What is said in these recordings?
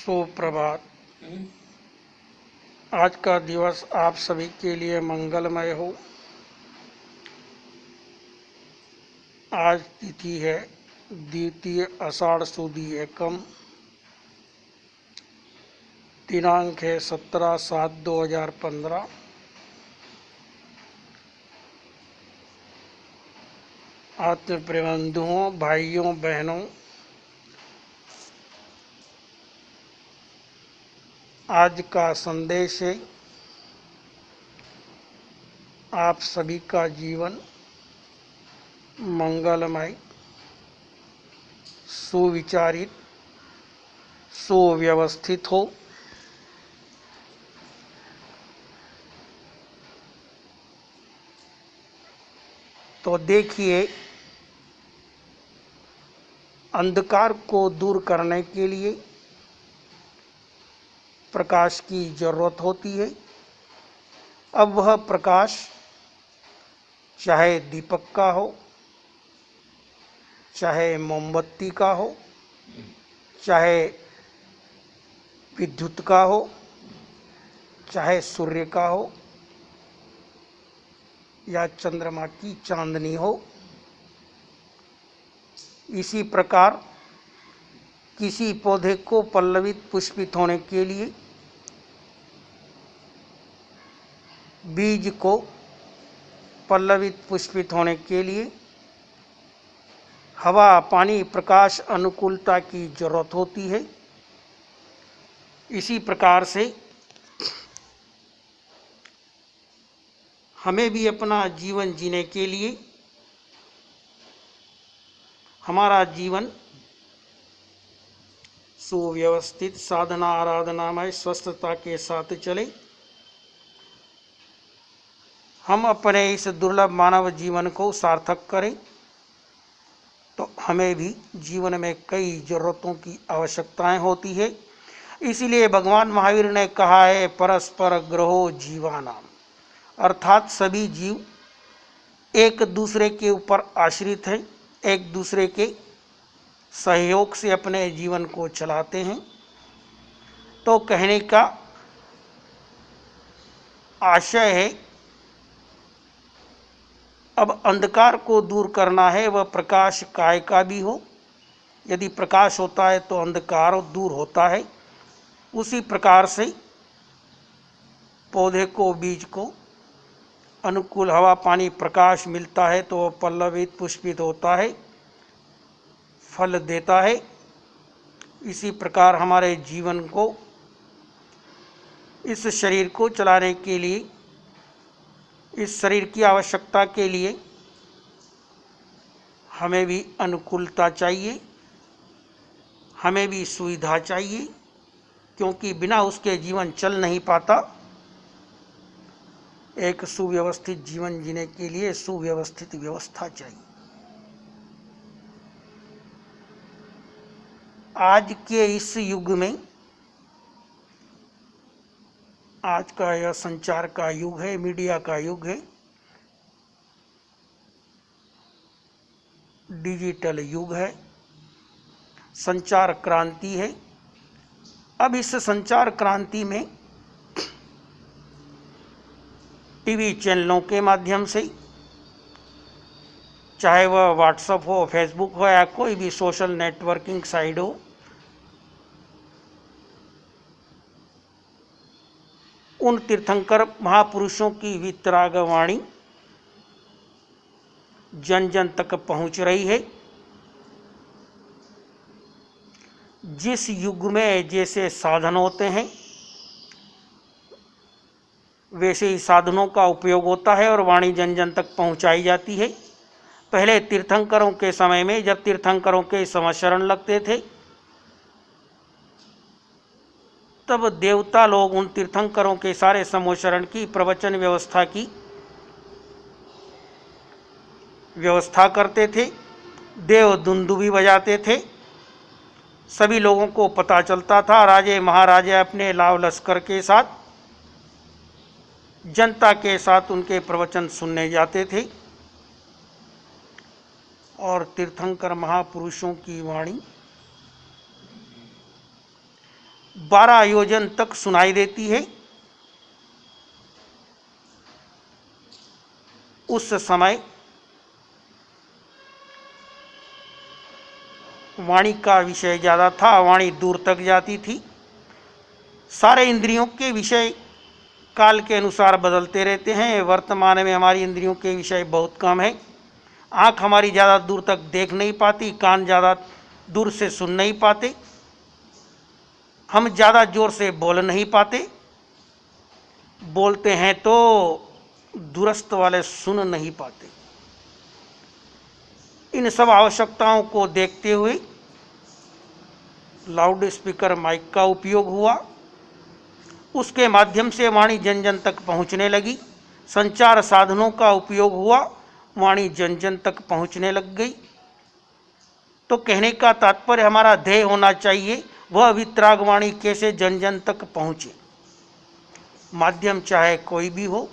सुप्रभात। आज का दिवस आप सभी के लिए मंगलमय हो। आज तिथि है द्वितीय आषाढ़ सुदी एकम। दिनांक है 17/7/2015। आत्म प्रबंधुओं, भाइयों बहनों, आज का संदेश है आप सभी का जीवन मंगलमय, सुविचारित, सुव्यवस्थित हो। तो देखिए, अंधकार को दूर करने के लिए प्रकाश की जरूरत होती है। अब वह प्रकाश चाहे दीपक का हो, चाहे मोमबत्ती का हो, चाहे विद्युत का हो, चाहे सूर्य का हो या चंद्रमा की चांदनी हो। इसी प्रकार किसी पौधे को पल्लवित पुष्पित होने के लिए बीज को पल्लवित पुष्पित होने के लिए हवा, पानी, प्रकाश, अनुकूलता की जरूरत होती है। इसी प्रकार से हमें भी अपना जीवन जीने के लिए हमारा जीवन सुव्यवस्थित, साधना आराधनामय, स्वस्थता के साथ चले। हम अपने इस दुर्लभ मानव जीवन को सार्थक करें तो हमें भी जीवन में कई जरूरतों की आवश्यकताएं होती है। इसीलिए भगवान महावीर ने कहा है, परस्पर ग्रहो जीवानाम, अर्थात सभी जीव एक दूसरे के ऊपर आश्रित हैं, एक दूसरे के सहयोग से अपने जीवन को चलाते हैं। तो कहने का आशय है, अब अंधकार को दूर करना है, वह प्रकाश काय का भी हो। यदि प्रकाश होता है तो अंधकार दूर होता है। उसी प्रकार से पौधे को, बीज को अनुकूल हवा, पानी, प्रकाश मिलता है तो वह पल्लवित पुष्पित होता है, फल देता है। इसी प्रकार हमारे जीवन को, इस शरीर को चलाने के लिए, इस शरीर की आवश्यकता के लिए हमें भी अनुकूलता चाहिए, हमें भी सुविधा चाहिए, क्योंकि बिना उसके जीवन चल नहीं पाता। एक सुव्यवस्थित जीवन जीने के लिए सुव्यवस्थित व्यवस्था चाहिए। आज के इस युग में, आज का यह संचार का युग है, मीडिया का युग है, डिजिटल युग है, संचार क्रांति है। अब इस संचार क्रांति में टीवी चैनलों के माध्यम से, चाहे वह व्हाट्सएप हो, फेसबुक हो या कोई भी सोशल नेटवर्किंग साइट हो, उन तीर्थंकर महापुरुषों की वितरागवाणी जन जन तक पहुंच रही है। जिस युग में जैसे साधन होते हैं वैसे ही साधनों का उपयोग होता है और वाणी जन जन तक पहुंचाई जाती है। पहले तीर्थंकरों के समय में, जब तीर्थंकरों के समशरण लगते थे, तब देवता लोग उन तीर्थंकरों के सारे समोशरण की प्रवचन व्यवस्था की व्यवस्था करते थे। देव दुंदुभी बजाते थे, सभी लोगों को पता चलता था। राजे महाराजे अपने लाव लश्कर के साथ, जनता के साथ उनके प्रवचन सुनने जाते थे और तीर्थंकर महापुरुषों की वाणी 12 योजन तक सुनाई देती है। उस समय वाणी का विषय ज़्यादा था, वाणी दूर तक जाती थी। सारे इंद्रियों के विषय काल के अनुसार बदलते रहते हैं। वर्तमान में हमारी इंद्रियों के विषय बहुत कम है। आँख हमारी ज़्यादा दूर तक देख नहीं पाती, कान ज़्यादा दूर से सुन नहीं पाते, हम ज़्यादा जोर से बोल नहीं पाते, बोलते हैं तो दूरस्थ वाले सुन नहीं पाते। इन सब आवश्यकताओं को देखते हुए लाउड स्पीकर माइक का उपयोग हुआ। उसके माध्यम से वाणी जन जन तक पहुंचने लगी। संचार साधनों का उपयोग हुआ, वाणी जन जन तक पहुंचने लग गई। तो कहने का तात्पर्य हमारा ध्येय होना चाहिए, वह वितराग वाणी कैसे जन जन तक पहुँचे। माध्यम चाहे कोई भी हो,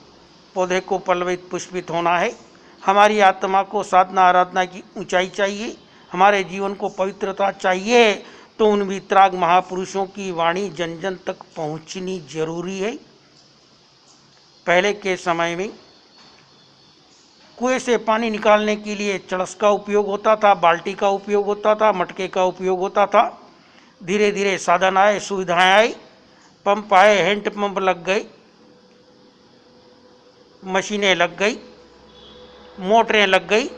पौधे को पल्लवित पुष्पित होना है, हमारी आत्मा को साधना आराधना की ऊंचाई चाहिए, हमारे जीवन को पवित्रता चाहिए, तो उन वितराग महापुरुषों की वाणी जन जन तक पहुंचनी जरूरी है। पहले के समय में कुएं से पानी निकालने के लिए चड़स का उपयोग होता था, बाल्टी का उपयोग होता था, मटके का उपयोग होता था। धीरे धीरे साधन आए, सुविधाएं आई, पंप आए, हैंड पंप लग गए, मशीनें लग गई, मोटरें लग गई।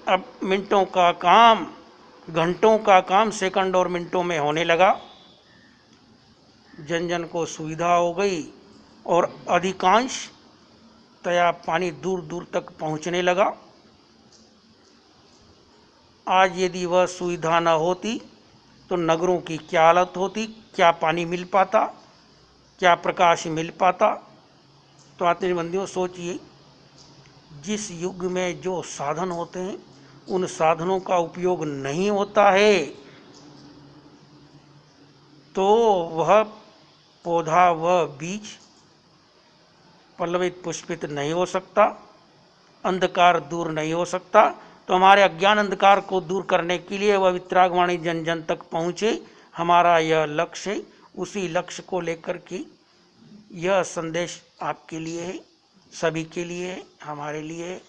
अब मिनटों का काम, घंटों का काम सेकंड और मिनटों में होने लगा। जन जन को सुविधा हो गई और अधिकांश तया पानी दूर दूर तक पहुंचने लगा। आज यदि वह सुविधा न होती तो नगरों की क्या हालत होती, क्या पानी मिल पाता, क्या प्रकाश मिल पाता। तो आत्मीय बंदियों, सोचिए, जिस युग में जो साधन होते हैं उन साधनों का उपयोग नहीं होता है तो वह पौधा, वह बीज पल्लवित पुष्पित नहीं हो सकता, अंधकार दूर नहीं हो सकता। तो हमारे अज्ञान अंधकार को दूर करने के लिए वह वितराग वाणी जन जन तक पहुँचे, हमारा यह लक्ष्य है। उसी लक्ष्य को लेकर के यह संदेश आपके लिए है, सभी के लिए है, हमारे लिए है।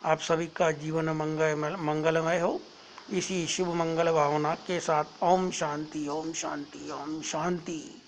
आप सभी का जीवन मंगलमय हो। इसी शुभ मंगल भावना के साथ ओम शांति, ओम शांति, ओम शांति।